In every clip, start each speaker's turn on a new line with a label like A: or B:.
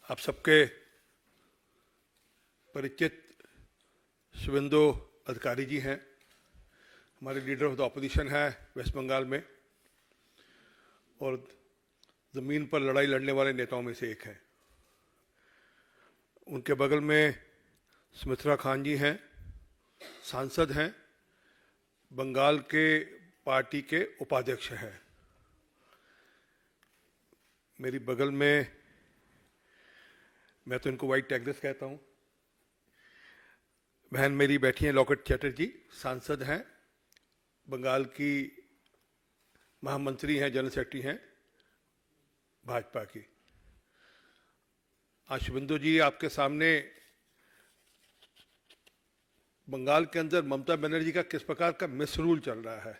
A: आप सबके परिचित शुभेंदु अधिकारी जी हैं, हमारे लीडर ऑफ द ऑपोजिशन है वेस्ट बंगाल में और ज़मीन पर लड़ाई लड़ने वाले नेताओं में से एक हैं। उनके बगल में सुमित्रा खान जी हैं, सांसद हैं, बंगाल के पार्टी के उपाध्यक्ष हैं। मेरी बगल में, मैं तो इनको वाइट टैगर्स कहता हूँ, बहन मेरी बैठी हैं लॉकेट चैटर्जी, सांसद हैं, बंगाल की महामंत्री हैं, जनरल सेक्रेटरी हैं भाजपा की। आज शुभेंदु जी आपके सामने बंगाल के अंदर ममता बनर्जी का किस प्रकार का मिसरूल चल रहा है,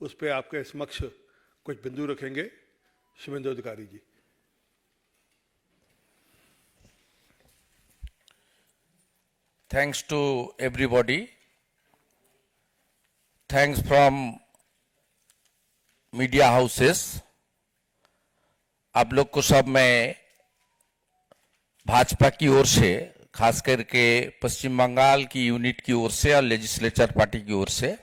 A: उस पर आपके समक्ष कुछ बिंदु रखेंगे शुभेंदु अधिकारी जी।
B: Thanks to everybody. Thanks from media houses. आप लोग को सब मैं भाजपा की ओर से, खास करके पश्चिम बंगाल की यूनिट की ओर से और लेजिस्लेचर पार्टी की ओर से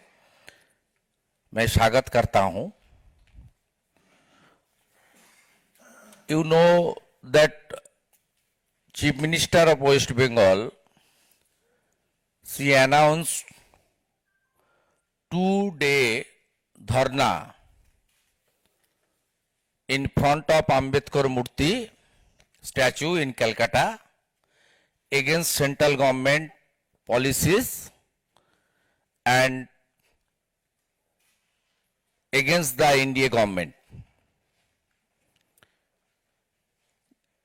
B: मैं स्वागत करता हूं। You know that Chief Minister of West Bengal, she announced 2-day dharna in front of Ambedkar Murti statue in Calcutta against central government policies and against the India government.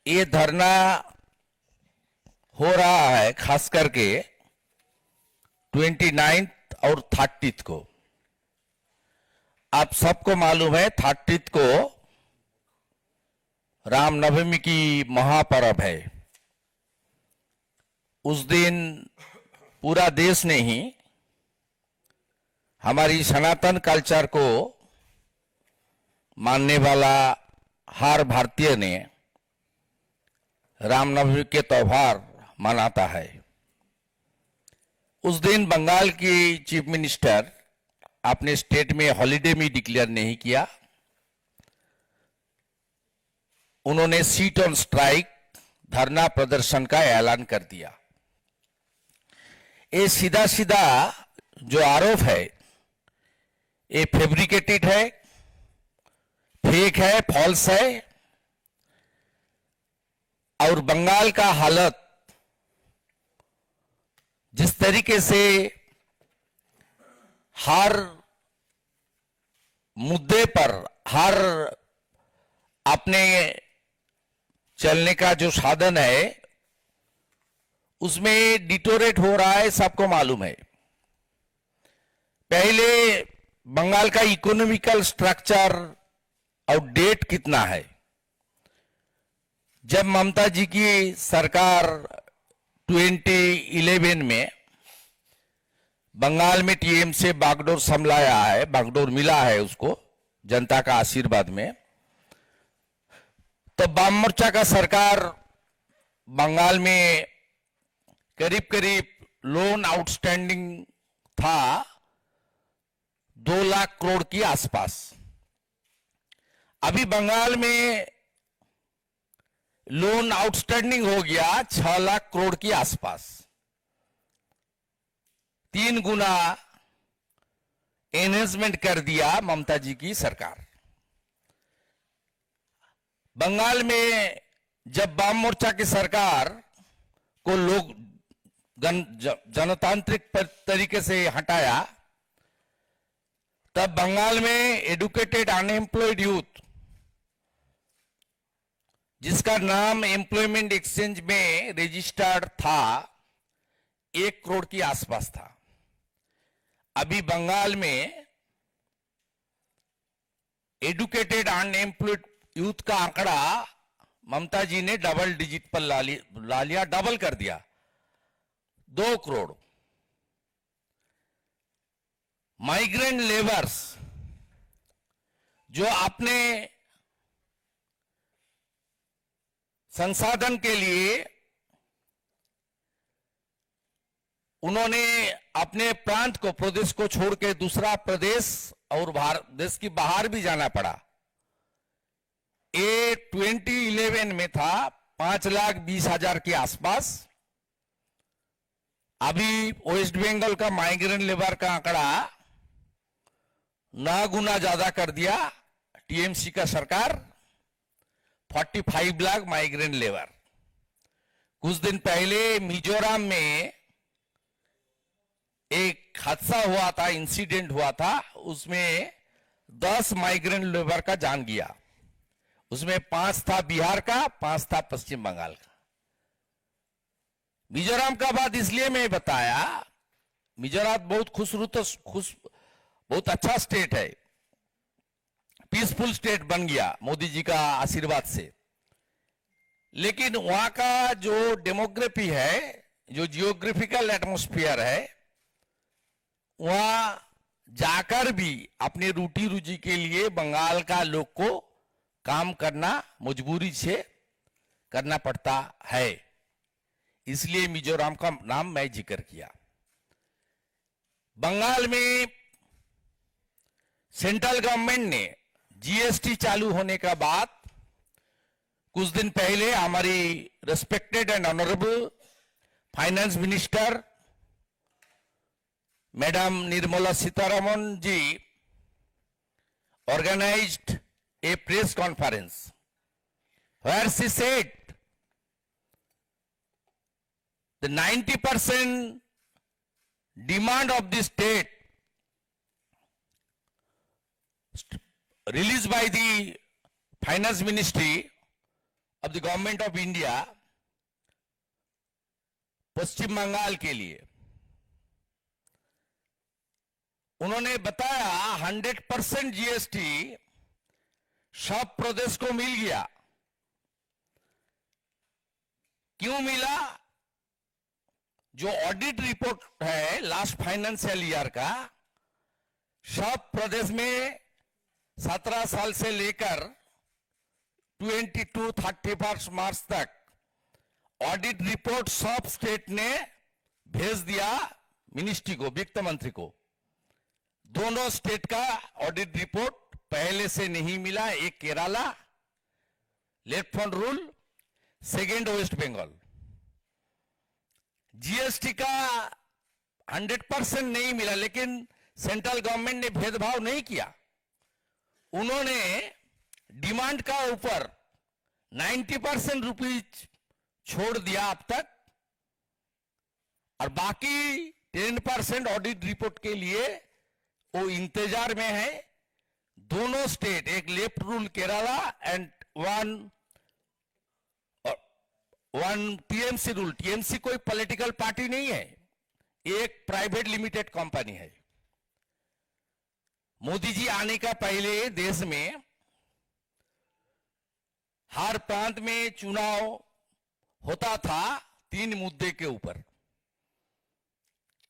B: ये धरना हो रहा है खास करके 29 और 30 को। आप सबको मालूम है 30 को रामनवमी की महापर्व है। उस दिन पूरा देश ने ही हमारी सनातन कल्चर को मानने वाला हर भारतीय ने रामनवमी के त्योहार मनाता है। उस दिन बंगाल की चीफ मिनिस्टर अपने स्टेट में हॉलिडे में डिक्लेयर नहीं किया, उन्होंने सीट ऑन स्ट्राइक धरना प्रदर्शन का ऐलान कर दिया। ये सीधा सीधा जो आरोप है ये फैब्रिकेटेड है, फेक है, फॉल्स है और बंगाल का हालत जिस तरीके से हर मुद्दे पर, हर अपने चलने का जो साधन है उसमें डिटोरेट हो रहा है, सबको मालूम है। पहले बंगाल का इकोनॉमिकल स्ट्रक्चर और डेट कितना है। जब ममता जी की सरकार 2011 में बंगाल में टीएम से बागडोर संभलाया है, बागडोर मिला है उसको जनता का आशीर्वाद में, तो वाम मोर्चा का सरकार बंगाल में करीब करीब लोन आउटस्टैंडिंग था 2 लाख करोड़ के आसपास। अभी बंगाल में लोन आउटस्टैंडिंग हो गया 6 लाख करोड़ के आसपास, 3 गुना एनहेंसमेंट कर दिया ममता जी की सरकार। बंगाल में जब वाम मोर्चा की सरकार को लोग जनतांत्रिक तरीके से हटाया, तब बंगाल में एडुकेटेड अनएम्प्लॉयड यूथ, जिसका नाम एम्प्लॉयमेंट एक्सचेंज में रजिस्टर्ड था, 1 करोड़ के आसपास था। अभी बंगाल में एडुकेटेड अनएम्प्लॉयड यूथ का आंकड़ा ममता जी ने डबल डिजिट पर ला लिया, डबल कर दिया, 2 करोड़। माइग्रेंट लेबर्स जो अपने संसाधन के लिए उन्होंने अपने प्रांत को, प्रदेश को छोड़ के दूसरा प्रदेश और भारत देश की बाहर भी जाना पड़ा। ये 2011 में था 5,20,000 के आसपास। अभी वेस्ट बंगाल का माइग्रेंट लेबर का आंकड़ा 9 गुना ज्यादा कर दिया टीएमसी का सरकार, 45 लाख माइग्रेंट लेबर। कुछ दिन पहले मिजोरम में एक हादसा हुआ था, इंसिडेंट हुआ था, उसमें 10 माइग्रेंट लेबर का जान गया। उसमें 5 था बिहार का, 5 था पश्चिम बंगाल का। मिजोरम का बात इसलिए मैं बताया, मिजोरम बहुत अच्छा स्टेट है, पीसफुल स्टेट बन गया मोदी जी का आशीर्वाद से। लेकिन वहां का जो डेमोग्राफी है, जो जियोग्राफिकल एटमॉस्फेयर है, वहां जाकर भी अपने रोटी रोजी के लिए बंगाल का लोग को काम करना मजबूरी से करना पड़ता है। इसलिए मिजोरम का नाम मैं जिक्र किया। बंगाल में सेंट्रल गवर्नमेंट ने जीएसटी चालू होने का बाद कुछ दिन पहले हमारी respected and honourable finance minister madam Nirmala Sitharaman ji organized a press conference where she said the 90% demand of the state released by the finance ministry of the government of India पश्चिम बंगाल के लिए उन्होंने बताया 100% जीएसटी सब प्रदेश को मिल गया। क्यों मिला? जो ऑडिट रिपोर्ट है लास्ट फाइनेंशियल ईयर का, सब प्रदेश में 17 साल से लेकर 31 मार्च तक ऑडिट रिपोर्ट सब स्टेट ने भेज दिया मिनिस्ट्री को, वित्त मंत्री को। दोनों स्टेट का ऑडिट रिपोर्ट पहले से नहीं मिला। एक Kerala left front rule, second West Bengal. GST का 100% नहीं मिला, लेकिन सेंट्रल गवर्नमेंट ने भेदभाव नहीं किया। उन्होंने डिमांड का ऊपर 90% रुपीज छोड़ दिया अब तक, और बाकी 10% ऑडिट रिपोर्ट के लिए वो इंतजार में है। दोनों स्टेट, एक left rule Kerala and one TMC rule. TMC कोई पॉलिटिकल पार्टी नहीं है, एक प्राइवेट लिमिटेड कंपनी है। मोदी जी आने का पहले देश में हर प्रांत में चुनाव होता था 3 मुद्दे के ऊपर।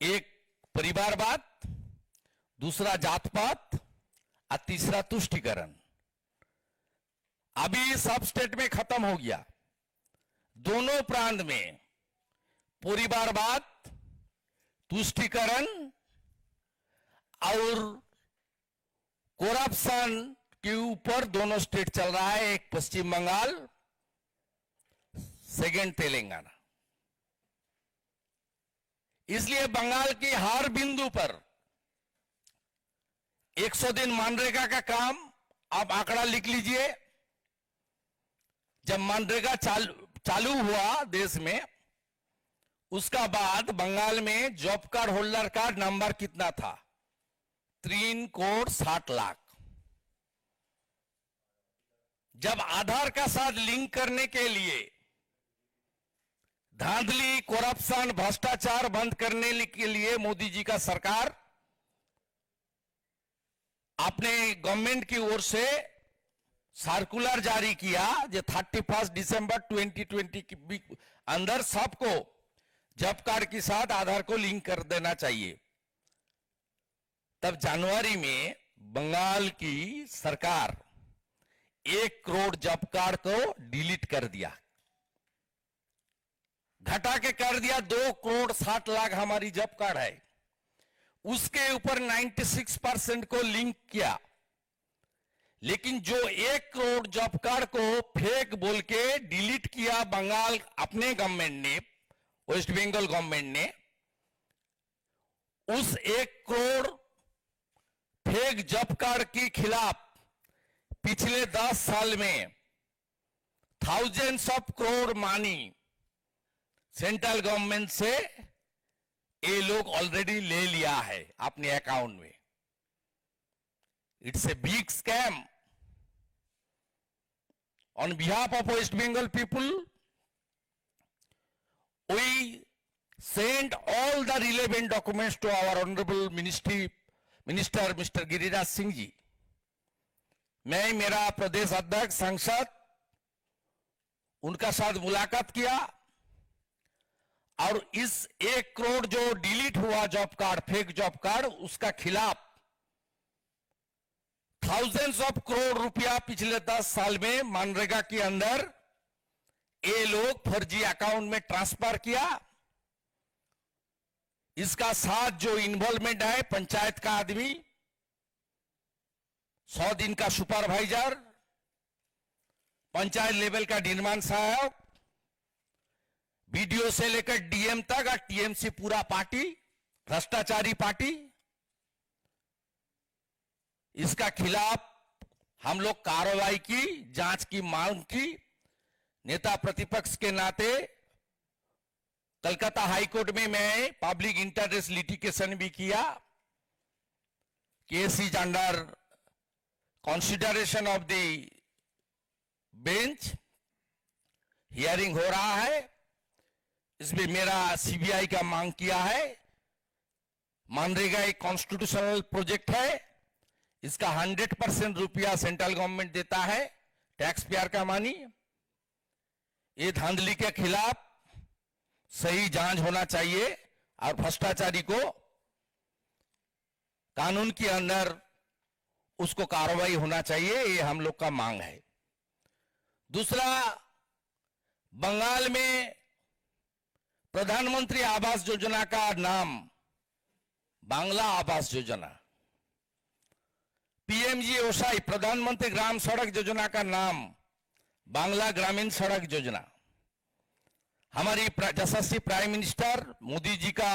B: एक परिवारवाद, दूसरा जात पात और तीसरा तुष्टिकरण। अभी सब स्टेट में खत्म हो गया। दोनों प्रांत में परिवारवाद, तुष्टिकरण और करप्शन के ऊपर दोनों स्टेट चल रहा है। एक पश्चिम बंगाल, सेकेंड तेलंगाना। इसलिए बंगाल की हर बिंदु पर 100 दिन मनरेगा का काम, आप आंकड़ा लिख लीजिए। जब मनरेगा चालू हुआ देश में, उसका बाद बंगाल में जॉब कार्ड होल्डर का नंबर कितना था? 3 करोड़ 60 लाख। जब आधार का साथ लिंक करने के लिए धांधली, करप्शन, भ्रष्टाचार बंद करने के लिए मोदी जी का सरकार अपने गवर्नमेंट की ओर से सर्कुलर जारी किया, जो 31 दिसंबर 2020 के अंदर सबको जॉब कार्ड के साथ आधार को लिंक कर देना चाहिए। तब जनवरी में बंगाल की सरकार 1 करोड़ जॉब कार्ड को डिलीट कर दिया। घटा के कर दिया 2,60,00,000 हमारी जॉब कार्ड है, उसके ऊपर 96% को लिंक किया। लेकिन जो 1 करोड़ जॉब कार्ड को फेक बोल के डिलीट किया बंगाल अपने गवर्नमेंट ने, वेस्ट बंगाल गवर्नमेंट ने, उस 1 करोड़ फेक जॉब कार्ड के खिलाफ पिछले 10 साल में थाउजेंड्स ऑफ करोड़ मानी सेंट्रल गवर्नमेंट से ये लोग ऑलरेडी ले लिया है अपने अकाउंट में। It's a big scam. On behalf of West Bengal people, we sent all the relevant documents to our honorable minister Mr. Giriraj Singh ji. मैं, मेरा प्रदेश अध्यक्ष, सांसद, उनका साथ मुलाकात किया और इस 1 करोड़ जो डिलीट हुआ job card, fake job card, उसका खिलाफ थाउजेंड्स ऑफ करोड़ रुपया पिछले 10 साल में मनरेगा के अंदर ये लोग फर्जी अकाउंट में ट्रांसफर किया। इसका साथ जो इन्वॉल्वमेंट है, पंचायत का आदमी, 100 दिन का सुपरवाइजर, पंचायत लेवल का निर्माण सहायक, बीडीओ से लेकर डीएम तक और टीएमसी पूरा पार्टी, भ्रष्टाचारी पार्टी, इसका खिलाफ हम लोग कार्रवाई की, जांच की मांग की। नेता प्रतिपक्ष के नाते कलकत्ता हाईकोर्ट में मैं पब्लिक इंटरेस्ट लिटिगेशन भी किया। Case is under consideration of the bench, hearing हो रहा है। इसमें मेरा सीबीआई का मांग किया है। मनरेगा एक कॉन्स्टिट्यूशनल प्रोजेक्ट है, इसका 100% रुपया सेंट्रल गवर्नमेंट देता है, टैक्स पेयर का मनी। ये धांधली के खिलाफ सही जांच होना चाहिए और भ्रष्टाचारी को कानून के अंदर उसको कार्रवाई होना चाहिए, ये हम लोग का मांग है। दूसरा, बंगाल में प्रधानमंत्री आवास योजना का नाम बांग्ला आवास योजना, पीएमजीएसवाई प्रधानमंत्री ग्राम सड़क योजना का नाम बांग्ला ग्रामीण सड़क योजना। हमारी यशस्वी प्राइम मिनिस्टर मोदी जी का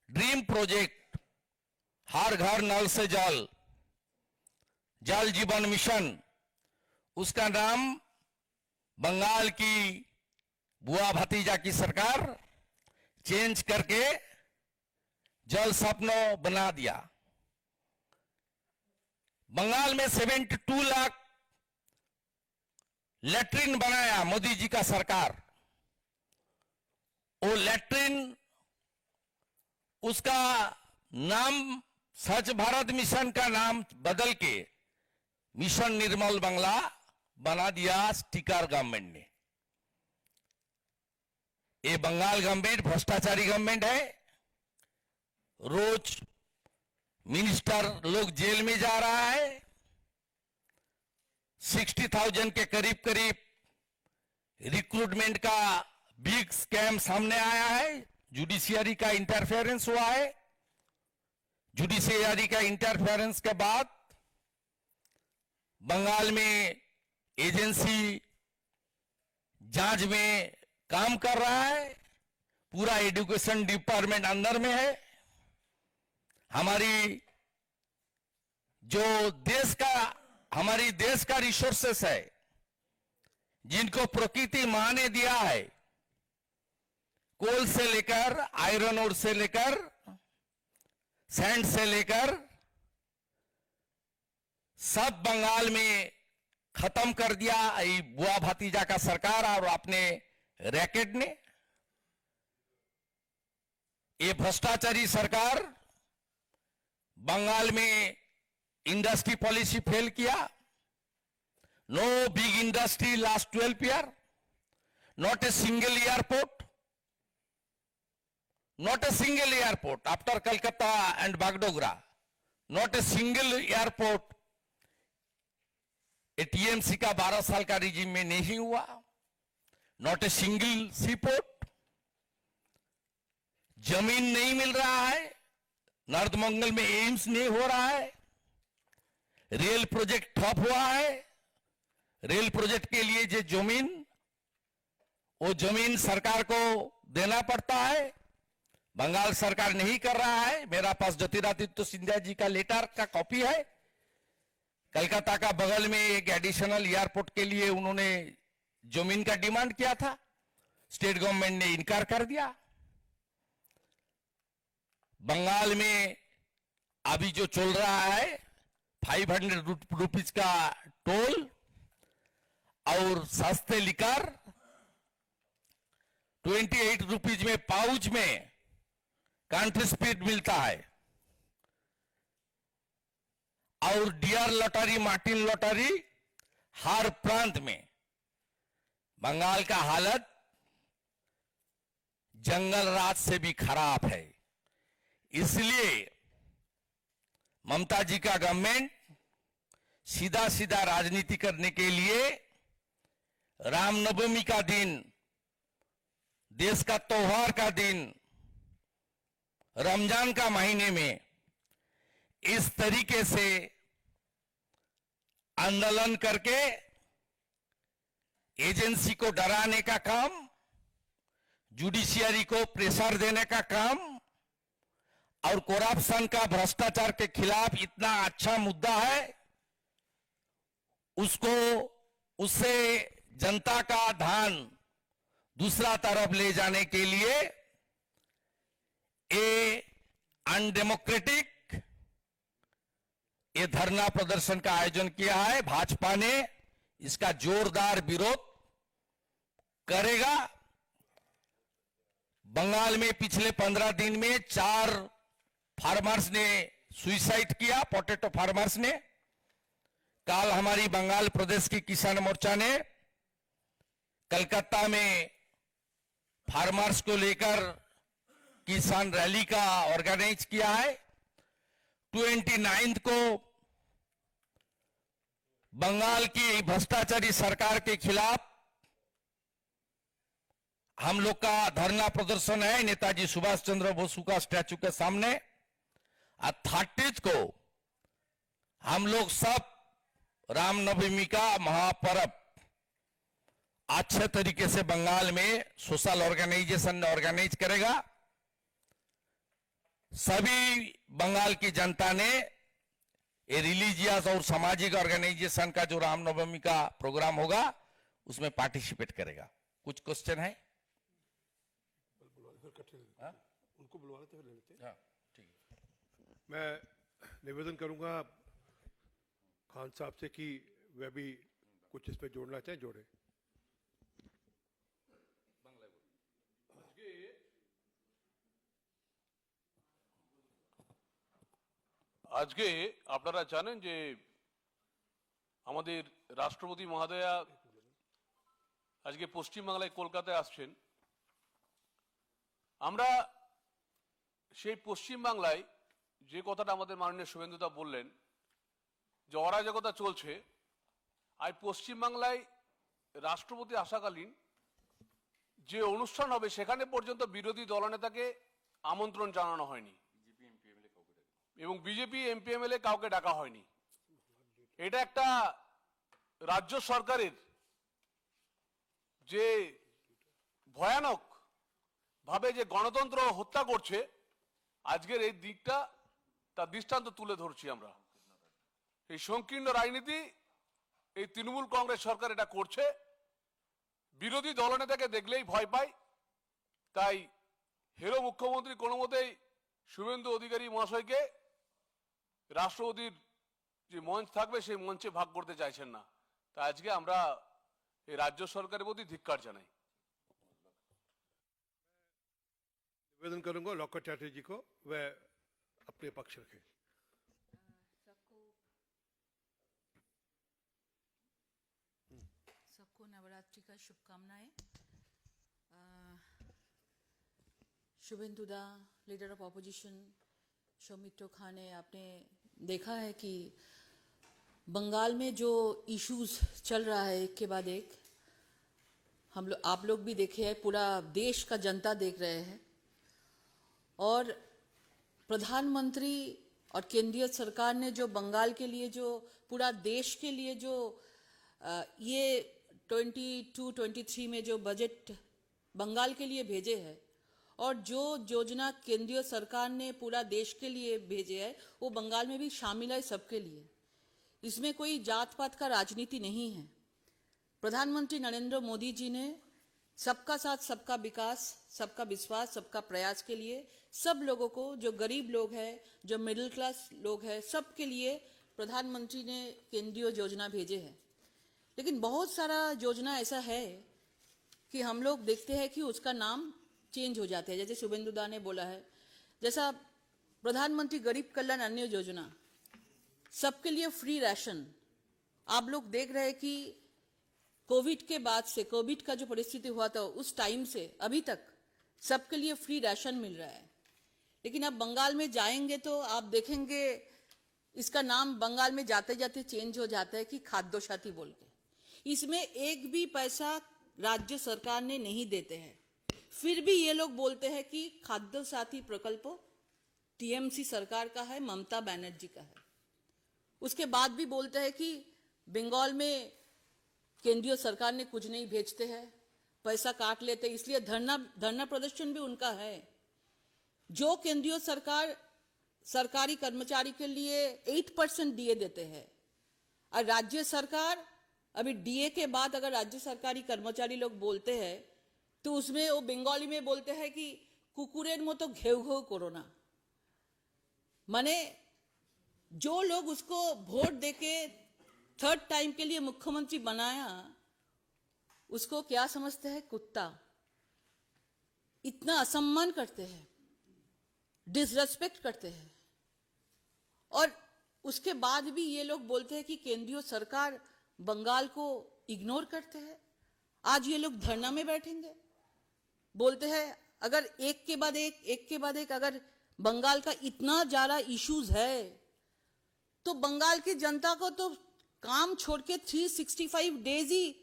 B: ड्रीम प्रोजेक्ट हर घर नल से जल, जल जीवन मिशन, उसका नाम बंगाल की बुआ भतीजा की सरकार चेंज करके जल सपनो बना दिया। बंगाल में 72 लाख लैट्रिन बनाया मोदी जी का सरकार। वो लैट्रिन, उसका नाम स्वच्छ भारत मिशन का नाम बदल के मिशन निर्मल बंगला बना दिया स्टिकर गवर्नमेंट ने। ये बंगाल गवर्नमेंट भ्रष्टाचारी गवर्नमेंट है। रोज मिनिस्टर लोग जेल में जा रहा है। 60,000 के करीब करीब रिक्रूटमेंट का बिग स्कैम सामने आया है। जुडिशियरी का इंटरफेरेंस हुआ है। जुडिशियरी का इंटरफेरेंस के बाद बंगाल में एजेंसी जांच में काम कर रहा है। पूरा एजुकेशन डिपार्टमेंट अंदर में है। हमारी जो हमारी देश का रिसोर्सेस है, जिनको प्रकृति मां ने दिया है, कोल से लेकर, आयरन ओर से लेकर, सैंड से लेकर, सब बंगाल में खत्म कर दिया ये बुआ भतीजा का सरकार और अपने रैकेट ने। ये भ्रष्टाचारी सरकार बंगाल में इंडस्ट्री पॉलिसी फेल किया। No big industry last 12 year, not a single airport, not a single airport after Calcutta and Bagdogra, not a single airport TMC का 12 साल का रिजीम में नहीं हुआ। not a single seaport, जमीन नहीं मिल रहा है, नार्दमंगल में एम्स नहीं हो रहा है, रेल प्रोजेक्ट ठप हुआ है। रेल प्रोजेक्ट के लिए जो जमीन, वो जमीन सरकार को देना पड़ता है, बंगाल सरकार नहीं कर रहा है। मेरा पास ज्योतिरादित्य सिंधिया जी का लेटर का कॉपी है। कलकत्ता का बगल में एक एडिशनल एयरपोर्ट के लिए उन्होंने जमीन का डिमांड किया था, स्टेट गवर्नमेंट ने इनकार कर दिया। बंगाल में अभी जो चल रहा है 500 रुपीज का टोल और सस्ते लिकर 28 रुपीज में पाउच में कंट्री स्पीड मिलता है, और डियर लॉटरी, मार्टिन लॉटरी हर प्रांत में। बंगाल का हालत जंगल राज से भी खराब है। इसलिए ममता जी का गवर्नमेंट सीधा सीधा राजनीति करने के लिए रामनवमी का दिन, देश का त्योहार का दिन, रमजान का महीने में इस तरीके से आंदोलन करके एजेंसी को डराने का काम, जुडिशियरी को प्रेशर देने का काम, और करप्शन का, भ्रष्टाचार के खिलाफ इतना अच्छा मुद्दा है, उससे जनता का ध्यान दूसरा तरफ ले जाने के लिए ये अनडेमोक्रेटिक ये धरना प्रदर्शन का आयोजन किया है। भाजपा ने इसका जोरदार विरोध करेगा। बंगाल में पिछले 15 दिन में 4 फार्मर्स ने सुसाइड किया, पोटैटो फार्मर्स ने। कल हमारी बंगाल प्रदेश की किसान मोर्चा ने कलकत्ता में फार्मर्स को लेकर किसान रैली का ऑर्गेनाइज किया है। 29 को बंगाल की भ्रष्टाचारी सरकार के खिलाफ हम लोग का धरना प्रदर्शन है नेताजी सुभाष चंद्र बोस का स्टैचू के सामने। 30 को हम लोग सब रामनवमी का महापर्व अच्छे तरीके से बंगाल में सोशल ऑर्गेनाइजेशन ऑर्गेनाइज करेगा। सभी बंगाल की जनता ने ये रिलीजियस और सामाजिक ऑर्गेनाइजेशन का जो रामनवमी का प्रोग्राम होगा उसमें पार्टिसिपेट करेगा। कुछ क्वेश्चन है?
A: उनको बुलवा लेते ले लेते। हाँ, ठीक है। मैं निवेदन करूंगा खान साहब से कि वे भी कुछ इस पे जोड़ना चाहे, जोड़े।
C: আজকে আপনারা জানেন যে আমাদের রাষ্ট্রপতি মহোদয়া আজকে পশ্চিমবাংলায় কলকাতায় আসছেন। আমরা সেই পশ্চিমবাংলায় যে কথাটা আমাদের মাননীয় শুভেন্দুদা বললেন যে অরাজকতা চলছে, আর পশ্চিমবাংলায় রাষ্ট্রপতি আসাকালীন যে অনুষ্ঠান হবে সেখানে পর্যন্ত বিরোধী দলনেতাকে আমন্ত্রণ জানানো হয়নি এবং বিজেপি এমপি এমএলএ কাউকে ডাকা হয়নি। এটা একটা রাজ্য সরকারের যে ভয়ানক ভাবে যে গণতন্ত্র হত্যা করছে, আজকের এই দিকটা তার দৃষ্টান্ত তুলে ধরছি আমরা। এই সংকীর্ণ রাজনীতি এই তৃণমূল কংগ্রেস সরকার এটা করছে। বিরোধী দলনেতাকে দেখলেই ভয় পায়। তাই হেরো মুখ্যমন্ত্রী কোনো মতেই শুভেন্দু অধিকারী মহাশয়কে রাষ্ট্রপতির যে মঞ্চ থাকবে সেই মঞ্চে ভাগ করতে চাইছেন না। তাই আজকে আমরা এই রাজ্য সরকারের প্রতি ধিক্কার জানাই।
A: निवेदन करूंगा लॉकेट चैटर्जी को वह अपने पक्ष रखें।
D: सबको नवरात्रि का शुभकामनाएं। शुभेंदुदा, लीडर ऑफ ऑपोजिशन शौमित्रो खान ने, आपने देखा है कि बंगाल में जो इश्यूज चल रहा है एक के बाद एक, आप लोग भी देखे हैं, पूरा देश का जनता देख रहे हैं। और प्रधानमंत्री और केंद्रीय सरकार ने जो बंगाल के लिए, जो पूरा देश के लिए जो ये 22-23 में जो बजट बंगाल के लिए भेजे हैं और जो योजना केंद्रीय सरकार ने पूरा देश के लिए भेजे है वो बंगाल में भी शामिल है सबके लिए। इसमें कोई जात पात का राजनीति नहीं है। प्रधानमंत्री नरेंद्र मोदी जी ने सबका साथ सबका विकास, सबका विश्वास, सबका प्रयास के लिए सब लोगों को, जो गरीब लोग हैं, जो मिडिल क्लास लोग हैं, सबके लिए प्रधानमंत्री ने केंद्रीय योजना भेजे हैं। लेकिन बहुत सारा योजना ऐसा है कि हम लोग देखते हैं कि उसका नाम चेंज हो जाते हैं। जैसे शुभेंदु दा ने बोला है, जैसा प्रधानमंत्री गरीब कल्याण अन्न योजना, सबके लिए फ्री राशन। आप लोग देख रहे हैं कि कोविड के बाद से, कोविड का जो परिस्थिति हुआ था उस टाइम से अभी तक सबके लिए फ्री राशन मिल रहा है। लेकिन आप बंगाल में जाएंगे तो आप देखेंगे इसका नाम बंगाल में जाते जाते चेंज हो जाता है कि खाद्य साथी बोल के। इसमें एक भी पैसा राज्य सरकार ने नहीं देते हैं, फिर भी ये लोग बोलते हैं कि खाद्य साथी प्रकल्प टीएमसी सरकार का है, ममता बनर्जी का है। उसके बाद भी बोलते हैं कि बंगाल में केंद्रीय सरकार ने कुछ नहीं भेजते हैं, पैसा काट लेते, इसलिए धरना प्रदर्शन भी उनका है। जो केंद्रीय सरकार सरकारी कर्मचारी के लिए 8% डीए देते हैं और राज्य सरकार अभी डीए के बाद अगर राज्य सरकारी कर्मचारी लोग बोलते हैं तो उसमें वो बंगाली में बोलते हैं कि कुकुरेर मतो घेउ घेउ करो ना। माने जो लोग उसको वोट देके 3rd टाइम के लिए मुख्यमंत्री बनाया उसको क्या समझते हैं? कुत्ता। इतना असम्मान करते हैं, डिसरेस्पेक्ट करते हैं। और उसके बाद भी ये लोग बोलते हैं कि केंद्रीय सरकार बंगाल को इग्नोर करते हैं। आज ये लोग धरना में बैठेंगे, बोलते हैं अगर एक के बाद एक अगर बंगाल का इतना ज्यादा इश्यूज है तो बंगाल की जनता को तो काम छोड़ के 365 डेज ही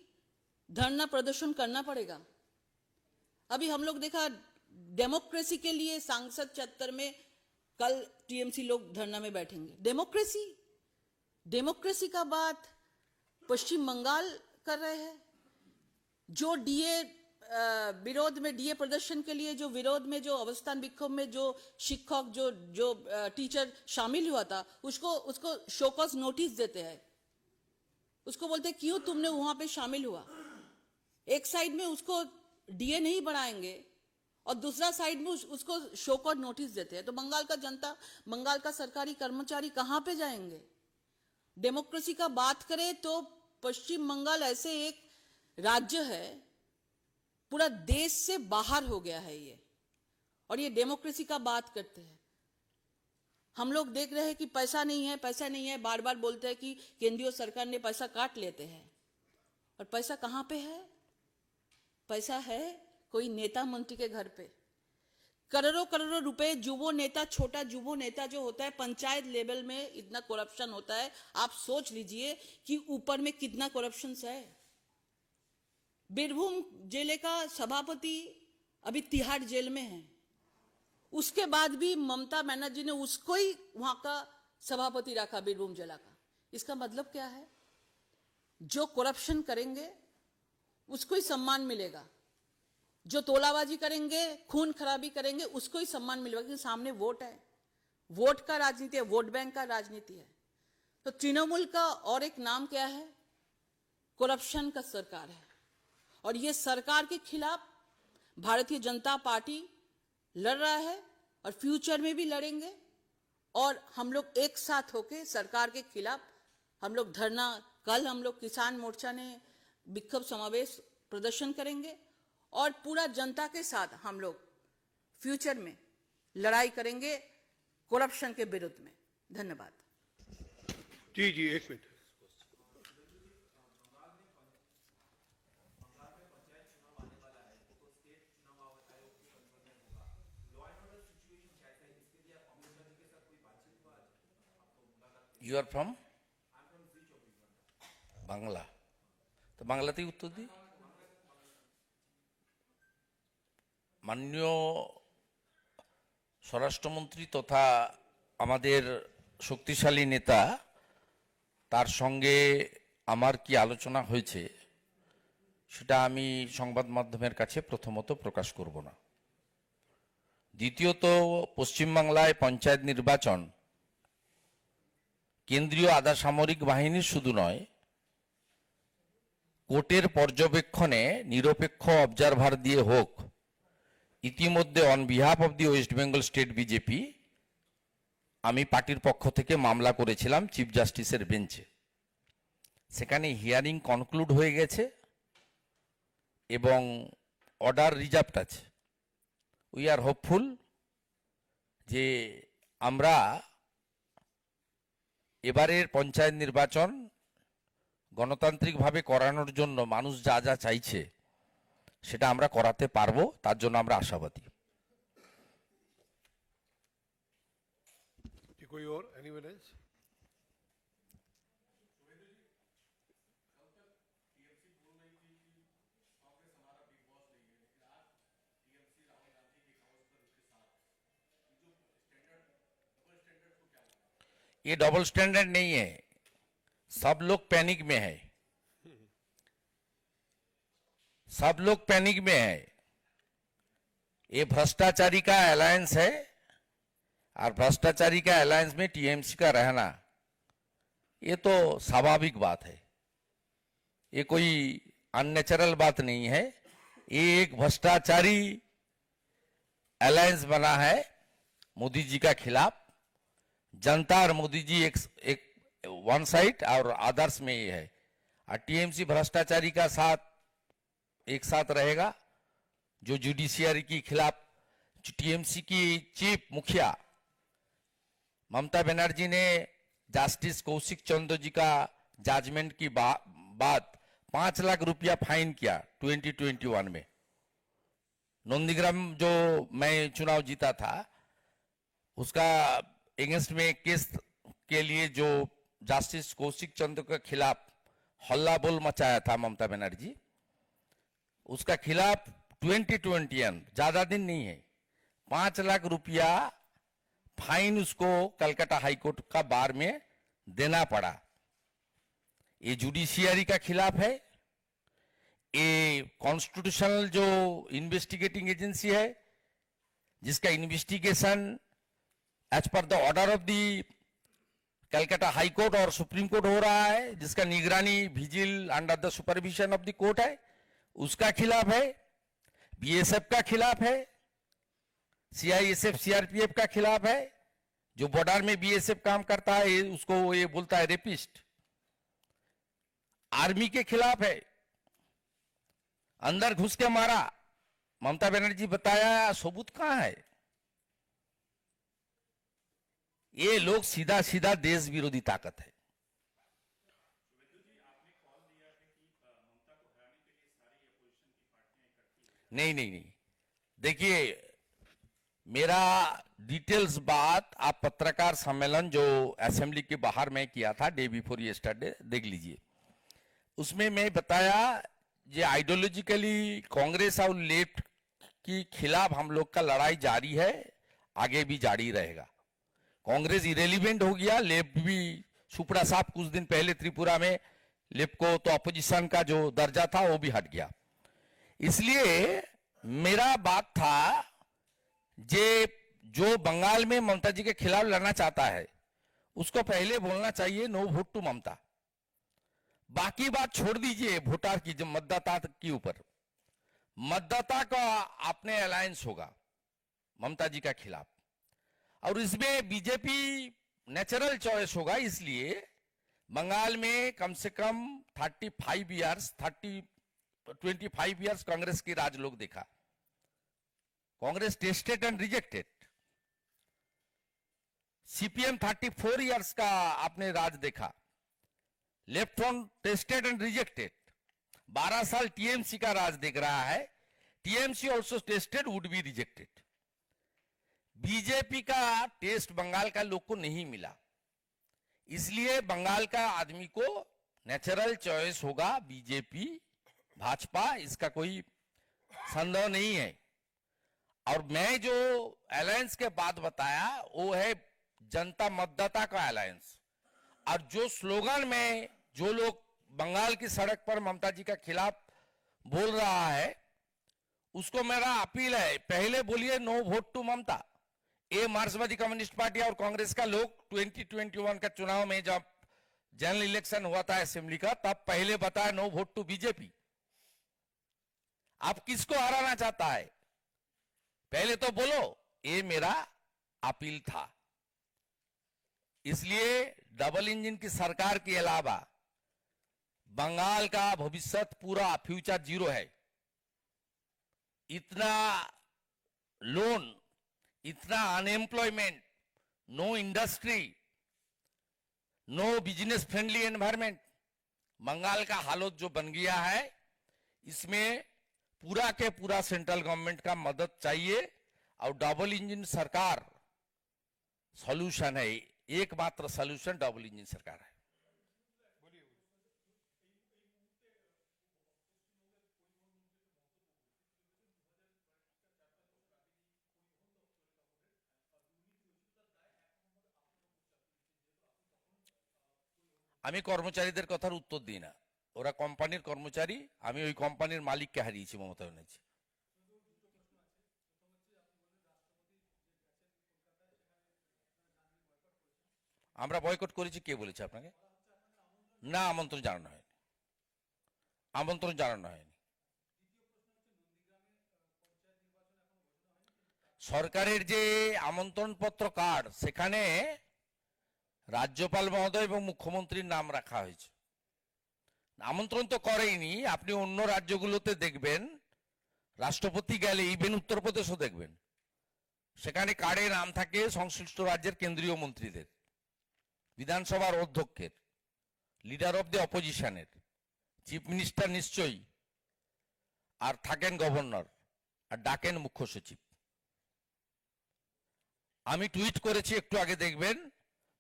D: धरना प्रदर्शन करना पड़ेगा। अभी हम लोग देखा डेमोक्रेसी के लिए सांसद चत्वर में कल टीएमसी लोग धरना में बैठेंगे। डेमोक्रेसी का बात पश्चिम बंगाल कर रहे हैं। जो डीए विरोध में, डीए प्रदर्शन के लिए जो विरोध में, जो अवस्थान विक्षोभ में जो शिक्षक, जो टीचर शामिल हुआ था उसको शोकॉज नोटिस देते हैं। उसको बोलते हैं क्यों तुमने वहां पे शामिल हुआ। एक साइड में उसको डीए नहीं बढ़ाएंगे और दूसरा साइड में उसको शोकॉज नोटिस देते हैं। तो बंगाल का जनता, बंगाल का सरकारी कर्मचारी कहां पे जाएंगे? डेमोक्रेसी का बात करें तो पश्चिम बंगाल ऐसे एक राज्य है, पूरा देश से बाहर हो गया है ये, और ये डेमोक्रेसी का बात करते हैं। हम लोग देख रहे हैं कि पैसा नहीं है, बार बार बोलते हैं कि केंद्रीय सरकार ने पैसा काट लेते हैं। और पैसा कहां पे है? पैसा है कोई नेता मंत्री के घर पे। करोड़ों रुपए जुबो नेता, छोटा जुबो नेता जो होता है, पंचायत लेवल में इतना करप्शन होता है। आप सोच लीजिए कि ऊपर में कितना करप्शन है। बीरभूम जिले का सभापति अभी तिहाड़ जेल में है, उसके बाद भी ममता बनर्जी ने उसको ही वहां का सभापति रखा, बीरभूम जिला का। इसका मतलब क्या है? जो करप्शन करेंगे उसको ही सम्मान मिलेगा, जो तोलाबाजी करेंगे, खून खराबी करेंगे, उसको ही सम्मान मिलेगा। क्योंकि सामने वोट है, वोट का राजनीति है, वोट बैंक का राजनीति है। तो तृणमूल का और एक नाम क्या है? करप्शन का सरकार है। और ये सरकार के खिलाफ भारतीय जनता पार्टी लड़ रहा है और फ्यूचर में भी लड़ेंगे। और हम लोग एक साथ होके सरकार के खिलाफ हम लोग धरना, कल हम लोग किसान मोर्चा ने विक्षोभ समावेश प्रदर्शन करेंगे और पूरा जनता के साथ हम लोग फ्यूचर में लड़ाई करेंगे करप्शन के विरुद्ध में। धन्यवाद।
A: जी जी, एक minute.
B: You are from? Bangla. তো বাংলাতেই উত্তর দিই। মাননীয় স্বরাষ্ট্রমন্ত্রী তথা আমাদের শক্তিশালী নেতা তার সঙ্গে আমার কি আলোচনা হয়েছে সেটা আমি সংবাদ মাধ্যমের কাছে প্রথমত প্রকাশ করব না। দ্বিতীয়ত, পশ্চিমবাংলায় পঞ্চায়েত নির্বাচন কেন্দ্রীয় আধা সামরিক বাহিনীর শুধু নয়, কোর্টের পর্যবেক্ষণে নিরপেক্ষ অবজারভার দিয়ে হোক, ইতিমধ্যে on behalf of the West Bengal state BJP আমি পার্টির পক্ষ থেকে মামলা করেছিলাম চিফ জাস্টিসের বেঞ্চে। সেখানে হিয়ারিং কনক্লুড হয়ে গেছে এবং অর্ডার রিজার্ভড আছে। উই আর হোপফুল যে আমরা এবারের পঞ্চায়েত নির্বাচন গণতান্ত্রিকভাবে করানোর জন্য মানুষ যা যা চাইছে সেটা আমরা করাতে পারবো, তার জন্য আমরা আশাবাদী।
A: कि कोई और एनीवन एल्स?
B: ये डबल स्टैंडर्ड नहीं है, सब लोग पैनिक में है, सब लोग पैनिक में है। ये भ्रष्टाचारी का अलायंस है और भ्रष्टाचारी का अलायंस में टीएमसी का रहना ये तो स्वाभाविक बात है, ये कोई अननेचुरल बात नहीं है। ये एक भ्रष्टाचारी अलायंस बना है मोदी जी का खिलाफ। जनता और मोदी जी एक वन साइड और आदर्श में ये है, और टीएमसी भ्रष्टाचारी का साथ एक साथ रहेगा। जो जुडिशियरी के खिलाफ टीएमसी की चीफ मुखिया ममता बनर्जी ने जस्टिस कौशिक चंद्र जी का जजमेंट की बाद 5 लाख रुपया फाइन किया 2021 में। नंदीग्राम जो मैं चुनाव जीता था उसका एगेंस्ट में केस के लिए जो जस्टिस कौशिक चंद्र के खिलाफ हल्ला बोल मचाया था ममता बनर्जी, उसका खिलाफ 2021 ज्यादा दिन नहीं है 5 लाख रुपया फाइन उसको कलकत्ता हाईकोर्ट का बार में देना पड़ा। ये जुडिशियरी का खिलाफ है, ये कॉन्स्टिट्यूशनल जो इन्वेस्टिगेटिंग एजेंसी है जिसका investigation as per the order of the Calcutta high court और सुप्रीम कोर्ट हो रहा है, जिसका निगरानी vigil under the supervision of the court है, उसका खिलाफ है। बीएसएफ का खिलाफ है, सीआईएसएफ सीआरपीएफ का खिलाफ है। जो बॉर्डर में बीएसएफ काम करता है उसको ये बोलता है रेपिस्ट। आर्मी के खिलाफ है, अंदर घुस के मारा। ममता बनर्जी बताया सबूत कहां है? ये लोग सीधा सीधा देश विरोधी ताकत है। नहीं, देखिए मेरा डिटेल्स बात आप पत्रकार सम्मेलन जो असेंबली के बाहर में किया था डे बिफोर यस्टरडे देख लीजिए। उसमें मैं बताया ये आइडियोलॉजिकली कांग्रेस और लेफ्ट के खिलाफ हम लोग का लड़ाई जारी है, आगे भी जारी रहेगा। कांग्रेस इरेलीवेंट हो गया, लेफ्ट भी सुपड़ा साहब कुछ दिन पहले त्रिपुरा में लेफ्ट को तो अपोजिशन का जो दर्जा था वो भी हट गया। इसलिए मेरा बात था जे जो बंगाल में ममता जी के खिलाफ लड़ना चाहता है उसको पहले बोलना चाहिए नो वोट टू ममता। बाकी बात छोड़ दीजिए वोटर की, जो मतदाता के ऊपर मतदाता का अपने अलायंस होगा ममता जी का खिलाफ, और इसमें बीजेपी नेचुरल चॉइस होगा। इसलिए बंगाल में कम से कम 25 इयर्स कांग्रेस की राज लोग देखा। Congress tested and rejected. CPM 34 years का आपने राज देखा। Left front tested and rejected. 12 साल टीएमसी का राज देख रहा है। TMC also tested, would be rejected. BJP का टेस्ट बंगाल का लोग को नहीं मिला, इसलिए बंगाल का आदमी को नेचुरल चॉइस होगा बीजेपी भाजपा, इसका कोई संदेह नहीं है। और मैं जो अलायंस के बाद बताया वो है जनता मतदाता का अलायंस। और जो स्लोगन में जो लोग बंगाल की सड़क पर ममता जी का खिलाफ बोल रहा है, उसको मेरा अपील है, पहले बोलिए नो वोट टू ममता। ये मार्क्सवादी कम्युनिस्ट पार्टी और कांग्रेस का लोग 2021 का चुनाव में जब जनरल इलेक्शन हुआ था असेंबली का, तब पहले बताया नो वोट टू बीजेपी। आप किसको हराना चाहता है पहले तो बोलो। ये मेरा अपील था। इसलिए डबल इंजन की सरकार के अलावा बंगाल का भविष्य पूरा फ्यूचर जीरो है। इतना लोन, इतना unemployment, no industry, no business friendly environment, Bengal का हालत जो बन गया है, इसमें पूरा के पूरा सेंट्रल गवर्नमेंट का मदद चाहिए। और डबल इंजन सरकार सॉल्यूशन है, एकमात्र सॉल्यूशन डबल इंजन सरकार है। আমি কর্মচারীদের কথার উত্তর দিই না, ওরা কোম্পানির কর্মচারী, আমি ওই কোম্পানির মালিককে হারিয়েছি মমতা ব্যানার্জি। আমরা বয়কট করেছি, কে বলেছে আপনাকে? না, আমন্ত্রণ জানানো হয়নি, আমন্ত্রণ জানানো হয়নি। সরকারের যে আমন্ত্রণ পত্র কার্ড, সেখানে রাজ্যপাল মহোদয় এবং মুখ্যমন্ত্রীর নাম রাখা হয়েছে। আমন্ত্রণ তো করেইনি। আপনি অন্য রাজ্যগুলোতে দেখবেন, রাষ্ট্রপতি গেলে, ইভেন উত্তরপ্রদেশও দেখবেন, সেখানে কার্ডে নাম থাকে সংশ্লিষ্ট রাজ্যের কেন্দ্রীয় মন্ত্রীদের, বিধানসভার অধ্যক্ষের, লিডার অব দ্য অপোজিশনের, চিফ মিনিস্টার নিশ্চয়ই, আর থাকেন গভর্নর, আর ডাকেন মুখ্য সচিব। আমি টুইট করেছি একটু আগে, দেখবেন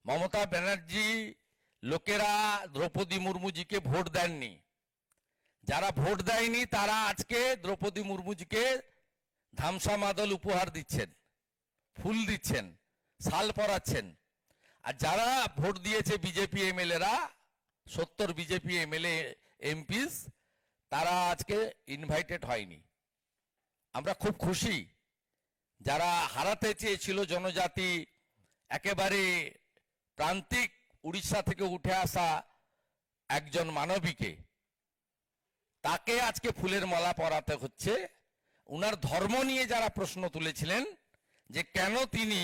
B: মমতা ব্যানার্জি লোকেরা দ্রৌপদী মুর্মুজিকে ভোট দেননি। যারা ভোট দেয়নি তারা আজকে দ্রৌপদী মুর্মুজিকে ধামসা মাদল উপহার দিচ্ছেন, ফুল দিচ্ছেন, শাল পরাচ্ছেন। আর যারা ভোট দিয়েছে বিজেপি এমএলএরা, 70 বিজেপি এমএলএ এমপিস, তারা আজকে ইনভাইটেড হয়নি। আমরা খুব খুশি যারা হারাতে চেয়েছিল জনজাতি, একেবারে প্রান্তিক উড়িষ্যা থেকে উঠে আসা একজন মানবীকে, তাকে আজকে ফুলের মালা পরাতে হচ্ছে। উনার ধর্ম নিয়ে যারা প্রশ্ন তুলেছিলেন যে কেন তিনি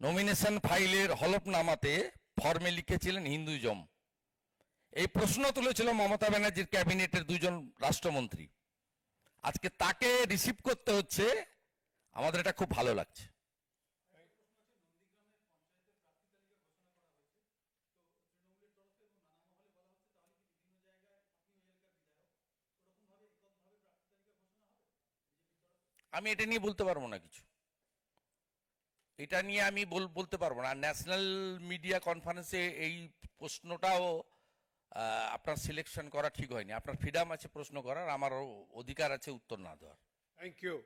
B: নমিনেশন ফাইলের হলফনামাতে ফর্মে লিখেছিলেন হিন্দুইজম, এই প্রশ্ন তুলেছিল মমতা ব্যানার্জির ক্যাবিনেটের 2 জন রাষ্ট্রমন্ত্রী। আজকে তাকে রিসিভ করতে হচ্ছে, আমাদের এটা খুব ভালো লাগছে। আমি এটা নিয়ে বলতে পারবো না কিছু, এটা নিয়ে আমি বলতে পারবো না। ন্যাশনাল মিডিয়া কনফারেন্সে এই প্রশ্নটাও আপনার সিলেকশন করা ঠিক হয়নি। আপনার ফ্রিডম আছে প্রশ্ন করার, আমারও অধিকার আছে উত্তর না দেওয়ার।
A: Thank you.